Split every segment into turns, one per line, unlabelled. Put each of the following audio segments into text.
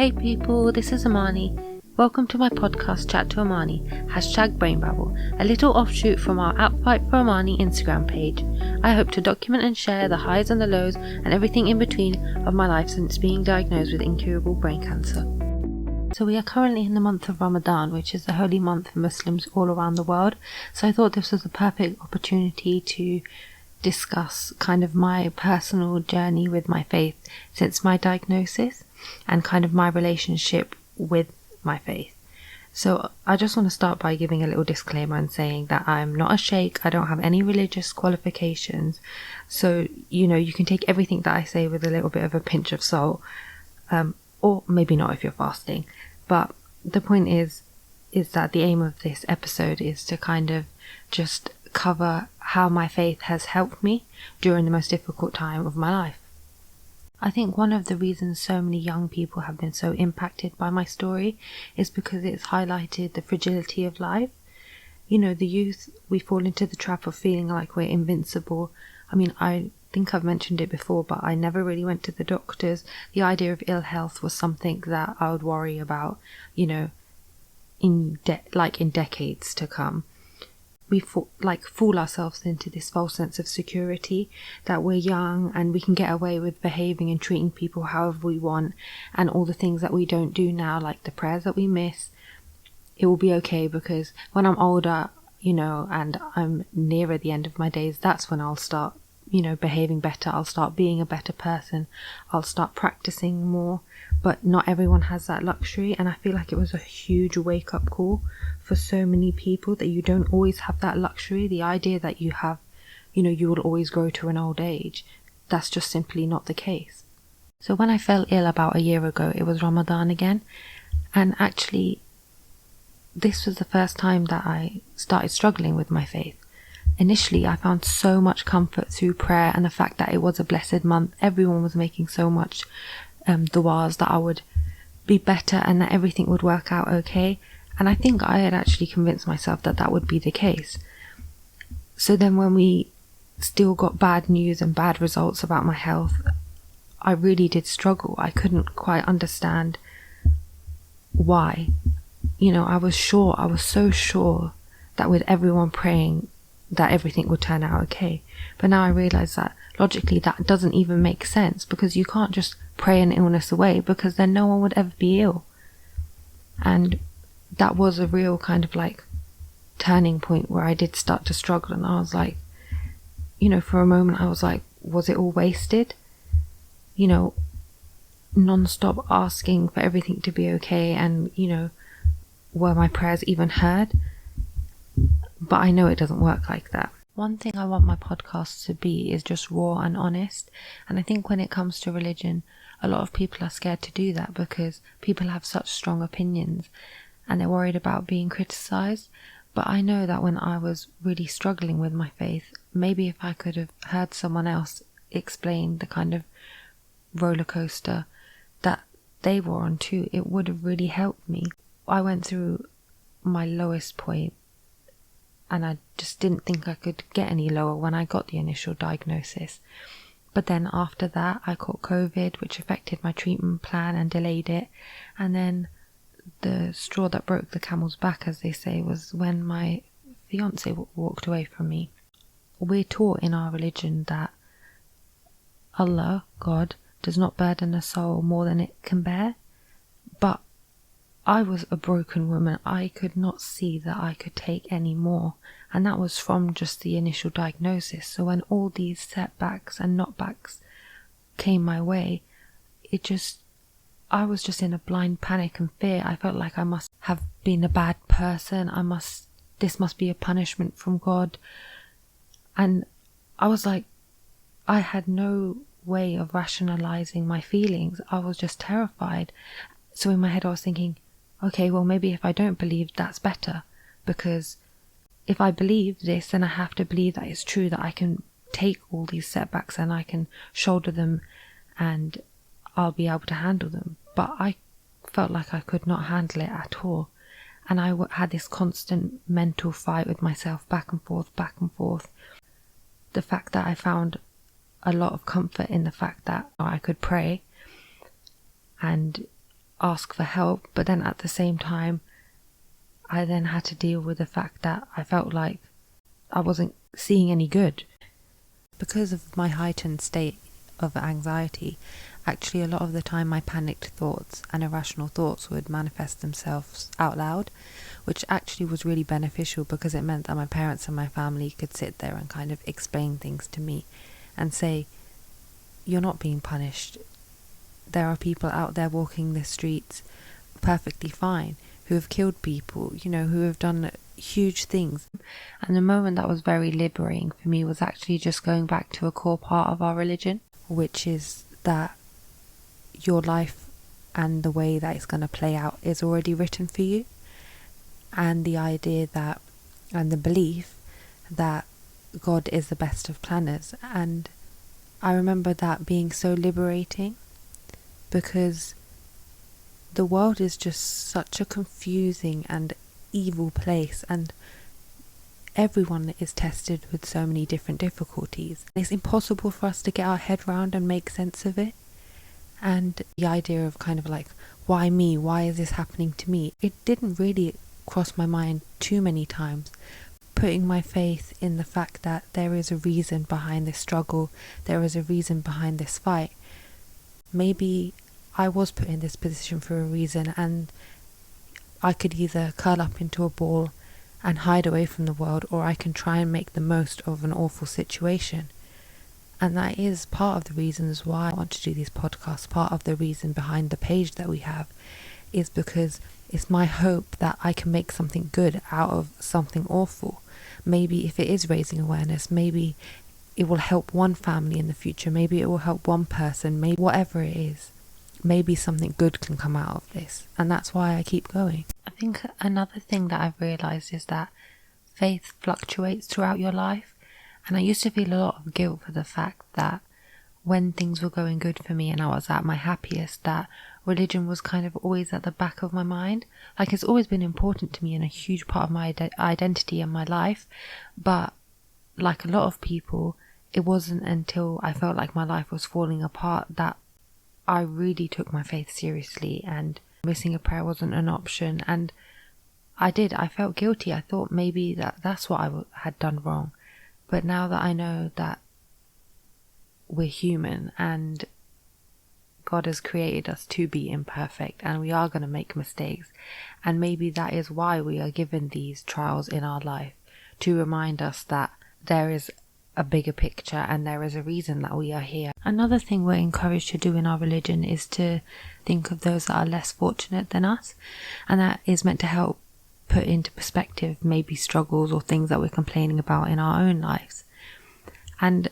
Hey people, this is Amani. Welcome to my podcast Chat2Amani, #BrainBabble, a little offshoot from our Ep4 Instagram page. I hope to document and share the highs and the lows and everything in between of my life since being diagnosed with incurable brain cancer. So we are currently in the month of Ramadan, which is the holy month for Muslims all around the world. So I thought this was the perfect opportunity to discuss kind of my personal journey with my faith since my diagnosis and kind of my relationship with my faith. So I just want to start by giving a little disclaimer and saying that I'm not a sheikh, I don't have any religious qualifications, so you can take everything that I say with a little bit of a pinch of salt, or maybe not if you're fasting. But the point is that the aim of this episode is to kind of just cover how my faith has helped me during the most difficult time of my life. I think one of the reasons so many young people have been so impacted by my story is because it's highlighted the fragility of life. The youth, we fall into the trap of feeling like we're invincible. I mean, I think I've mentioned it before, but I never really went to the doctors. The idea of ill health was something that I would worry about, in decades to come. We fool ourselves into this false sense of security that we're young and we can get away with behaving and treating people however we want, and all the things that we don't do now, like the prayers that we miss, it will be okay because when I'm older, and I'm nearer the end of my days, that's when I'll start, behaving better. I'll start being a better person. I'll start practicing more. But not everyone has that luxury, and I feel like it was a huge wake-up call for so many people that you don't always have that luxury. The idea that you have, you will always grow to an old age, that's just simply not the case. So when I fell ill about a year ago, it was Ramadan again, and actually this was the first time that I started struggling with my faith. Initially, I found so much comfort through prayer and the fact that it was a blessed month. Everyone was making so much du'as that I would be better and that everything would work out okay. And I think I had actually convinced myself that that would be the case. So then when we still got bad news and bad results about my health, I really did struggle. I couldn't quite understand why. I was so sure that with everyone praying that everything would turn out okay. But now I realise that logically that doesn't even make sense, because you can't just pray an illness away, because then no one would ever be ill. And that was a real kind of turning point where I did start to struggle, and I was like, for a moment I was like, was it all wasted? Non-stop asking for everything to be okay, and were my prayers even heard? But I know it doesn't work like that. One thing I want my podcast to be is just raw and honest. And I think when it comes to religion, a lot of people are scared to do that because people have such strong opinions and they're worried about being criticized. But I know that when I was really struggling with my faith, maybe if I could have heard someone else explain the kind of roller coaster that they were on too, it would have really helped me. I went through my lowest point, and I just didn't think I could get any lower when I got the initial diagnosis. But then after that, I caught COVID, which affected my treatment plan and delayed it. And then the straw that broke the camel's back, as they say, was when my fiance walked away from me. We're taught in our religion that Allah, God, does not burden a soul more than it can bear. But I was a broken woman. I could not see that I could take any more. And that was from just the initial diagnosis. So when all these setbacks and knockbacks came my way, I was just in a blind panic and fear. I felt like I must have been a bad person. This must be a punishment from God. And I was like, I had no way of rationalizing my feelings. I was just terrified. So in my head I was thinking, okay, well maybe if I don't believe, that's better, because if I believe this, then I have to believe that it's true, that I can take all these setbacks and I can shoulder them and I'll be able to handle them. But I felt like I could not handle it at all, and I had this constant mental fight with myself, back and forth. The fact that I found a lot of comfort in the fact that I could pray, and ask for help, but then at the same time, I then had to deal with the fact that I felt like I wasn't seeing any good. Because of my heightened state of anxiety, actually a lot of the time my panicked thoughts and irrational thoughts would manifest themselves out loud, which actually was really beneficial because it meant that my parents and my family could sit there and kind of explain things to me and say, you're not being punished. There are people out there walking the streets perfectly fine who have killed people, who have done huge things. And the moment that was very liberating for me was actually just going back to a core part of our religion, which is that your life and the way that it's going to play out is already written for you. And the idea that, and the belief that God is the best of planners. And I remember that being so liberating, because the world is just such a confusing and evil place, and everyone is tested with so many different difficulties. It's impossible for us to get our head round and make sense of it. And the idea of kind of like, why me? Why is this happening to me? It didn't really cross my mind too many times. Putting my faith in the fact that there is a reason behind this struggle, there is a reason behind this fight. Maybe I was put in this position for a reason, and I could either curl up into a ball and hide away from the world, or I can try and make the most of an awful situation. And that is part of the reasons why I want to do these podcasts. Part of the reason behind the page that we have is because it's my hope that I can make something good out of something awful. Maybe if it is raising awareness, maybe it will help one family in the future, maybe it will help one person, maybe whatever it is, maybe something good can come out of this. And that's why I keep going. I think another thing that I've realised is that faith fluctuates throughout your life. And I used to feel a lot of guilt for the fact that when things were going good for me and I was at my happiest, that religion was kind of always at the back of my mind. Like, it's always been important to me and a huge part of my identity and my life. But like a lot of people, it wasn't until I felt like my life was falling apart that I really took my faith seriously, and missing a prayer wasn't an option. And I felt guilty. I thought maybe that's what I had done wrong. But now that I know that we're human and God has created us to be imperfect and we are going to make mistakes, and maybe that is why we are given these trials in our life, to remind us that there is a bigger picture and there is a reason that we are here. Another thing we're encouraged to do in our religion is to think of those that are less fortunate than us, and that is meant to help put into perspective maybe struggles or things that we're complaining about in our own lives. And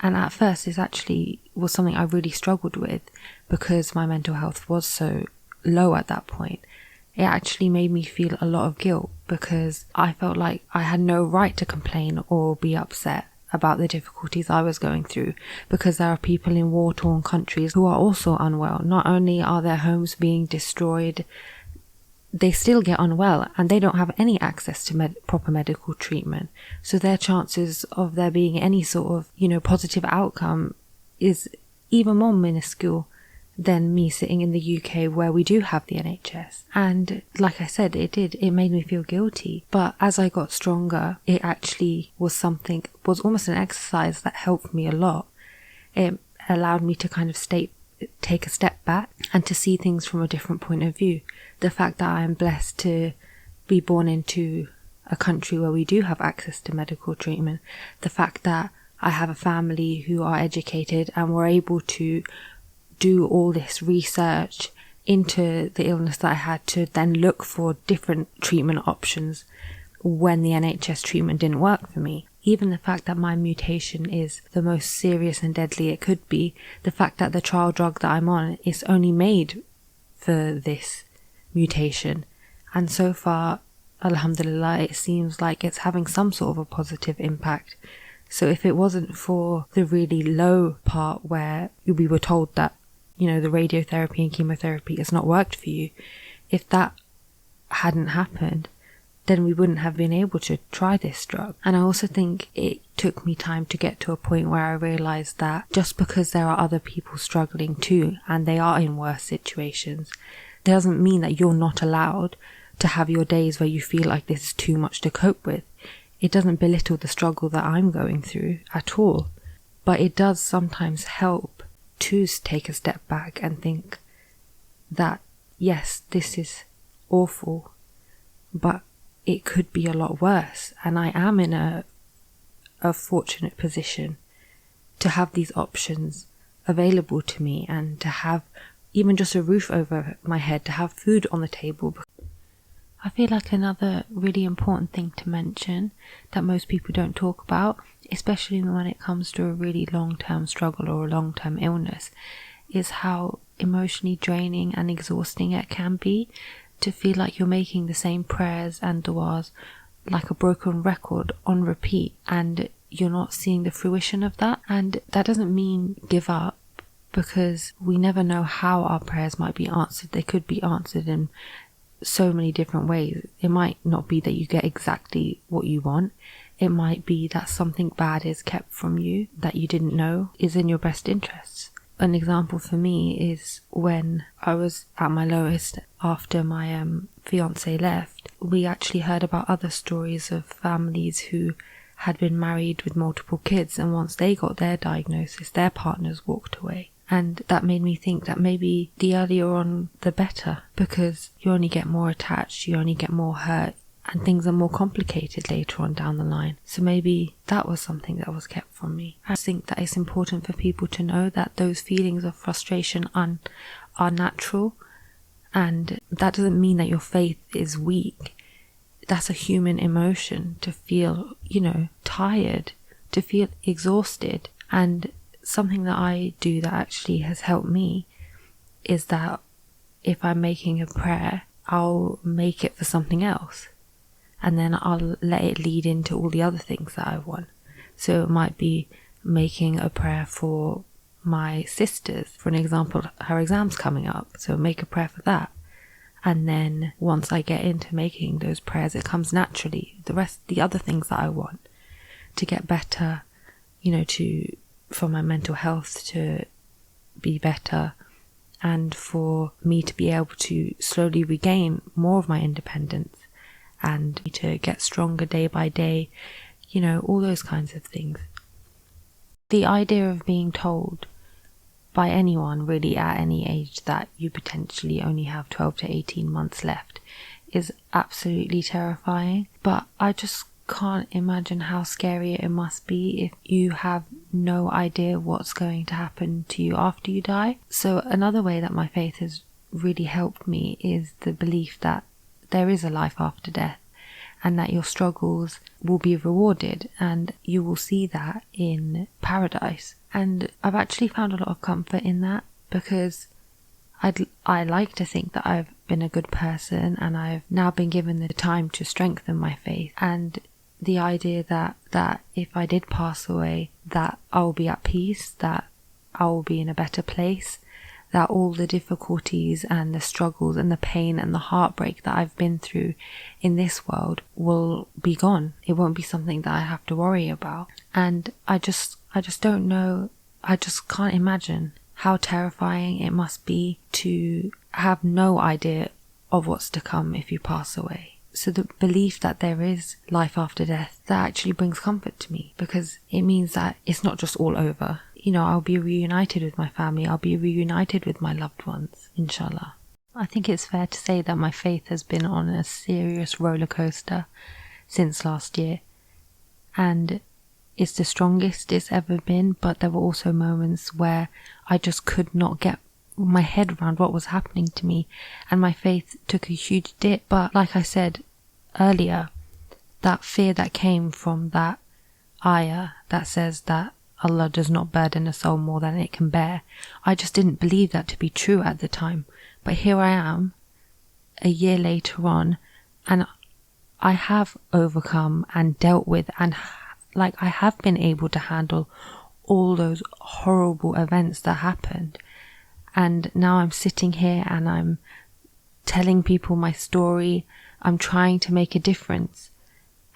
at first this actually was something I really struggled with, because my mental health was so low at that point. It actually made me feel a lot of guilt, because I felt like I had no right to complain or be upset about the difficulties I was going through, because there are people in war-torn countries who are also unwell. Not only are their homes being destroyed, they still get unwell and they don't have any access to proper medical treatment. So their chances of there being any sort of, positive outcome is even more minuscule than me sitting in the UK where we do have the NHS. And like I said, it made me feel guilty. But as I got stronger, it actually was almost an exercise that helped me a lot. It allowed me to kind of take a step back and to see things from a different point of view. The fact that I am blessed to be born into a country where we do have access to medical treatment, the fact that I have a family who are educated and were able to do all this research into the illness that I had to then look for different treatment options when the NHS treatment didn't work for me. Even the fact that my mutation is the most serious and deadly it could be, the fact that the trial drug that I'm on is only made for this mutation. And so far, alhamdulillah, it seems like it's having some sort of a positive impact. So if it wasn't for the really low part where we were told that, the radiotherapy and chemotherapy has not worked for you, if that hadn't happened, then we wouldn't have been able to try this drug. And I also think it took me time to get to a point where I realised that just because there are other people struggling too, and they are in worse situations, doesn't mean that you're not allowed to have your days where you feel like this is too much to cope with. It doesn't belittle the struggle that I'm going through at all. But it does sometimes help to take a step back and think that, yes, this is awful, but it could be a lot worse. And I am in a fortunate position to have these options available to me, and to have even just a roof over my head, to have food on the table. I feel like another really important thing to mention that most people don't talk about, especially when it comes to a really long-term struggle or a long-term illness, is how emotionally draining and exhausting it can be to feel like you're making the same prayers and du'as like a broken record on repeat, and you're not seeing the fruition of that. And that doesn't mean give up, because we never know how our prayers might be answered. They could be answered in so many different ways. It might not be that you get exactly what you want. It might be that something bad is kept from you that you didn't know is in your best interests. An example for me is when I was at my lowest after my fiance left. We actually heard about other stories of families who had been married with multiple kids, and once they got their diagnosis, their partners walked away. And that made me think that maybe the earlier on, the better, because you only get more attached, you only get more hurt, and things are more complicated later on down the line. So maybe that was something that was kept from me. I think that it's important for people to know that those feelings of frustration are natural, and that doesn't mean that your faith is weak. That's a human emotion, to feel, tired, to feel exhausted. And something that I do that actually has helped me is that if I'm making a prayer, I'll make it for something else, and then I'll let it lead into all the other things that I want. So it might be making a prayer for my sisters. For an example, her exam's coming up, so make a prayer for that. And then once I get into making those prayers, it comes naturally. The other things that I want to get better, for my mental health to be better, and for me to be able to slowly regain more of my independence, and to get stronger day by day, all those kinds of things. The idea of being told by anyone really at any age that you potentially only have 12 to 18 months left is absolutely terrifying, but I just can't imagine how scary it must be if you have no idea what's going to happen to you after you die. So another way that my faith has really helped me is the belief that there is a life after death, and that your struggles will be rewarded, and you will see that in paradise. And I've actually found a lot of comfort in that, because I like to think that I've been a good person, and I've now been given the time to strengthen my faith. And the idea that if I did pass away, that I will be at peace, that I will be in a better place, that all the difficulties and the struggles and the pain and the heartbreak that I've been through in this world will be gone. It won't be something that I have to worry about. And I just don't know, I just can't imagine how terrifying it must be to have no idea of what's to come if you pass away. So the belief that there is life after death, that actually brings comfort to me, because it means that it's not just all over. I'll be reunited with my family, I'll be reunited with my loved ones, inshallah. I think it's fair to say that my faith has been on a serious roller coaster since last year, and it's the strongest it's ever been, but there were also moments where I just could not get my head around what was happening to me, and my faith took a huge dip. But like I said earlier, that fear that came from that ayah that says that Allah does not burden a soul more than it can bear, I just didn't believe that to be true at the time. But here I am, a year later on, and I have overcome and dealt with, and I have been able to handle all those horrible events that happened. And now I'm sitting here and I'm telling people my story. I'm trying to make a difference.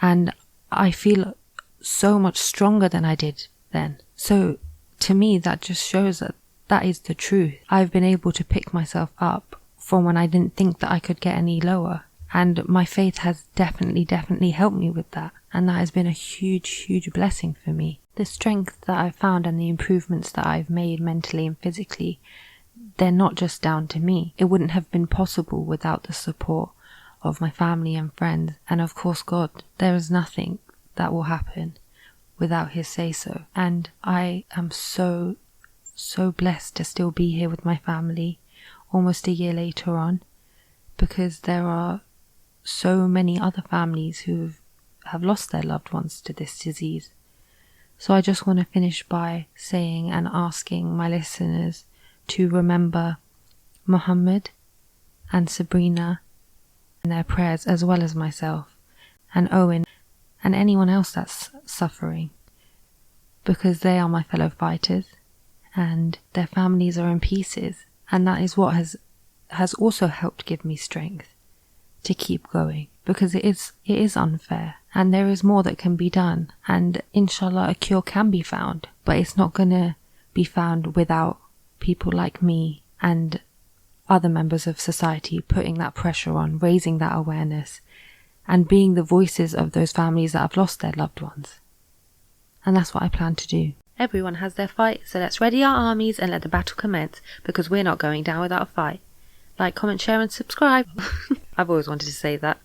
And I feel so much stronger than I did then. So to me, that just shows that that is the truth. I've been able to pick myself up from when I didn't think that I could get any lower. And my faith has definitely helped me with that. And that has been a huge blessing for me. The strength that I've found and the improvements that I've made mentally and physically, they're not just down to me. It wouldn't have been possible without the support of my family and friends, and of course God. There is nothing that will happen without His say-so. And I am so blessed to still be here with my family almost a year later on, because there are so many other families who have lost their loved ones to this disease. So I just want to finish by saying and asking my listeners to remember Muhammad and Sabrina in their prayers, as well as myself and Owen and anyone else that's suffering, because they are my fellow fighters and their families are in pieces. And that is what has also helped give me strength to keep going, because it is unfair and there is more that can be done, and inshallah a cure can be found, but it's not going to be found without people like me and other members of society putting that pressure on, raising that awareness and being the voices of those families that have lost their loved ones. And that's what I plan to do. Everyone has their fight, so let's ready our armies and let the battle commence, because we're not going down without a fight. Like, comment, share and subscribe. I've always wanted to say that.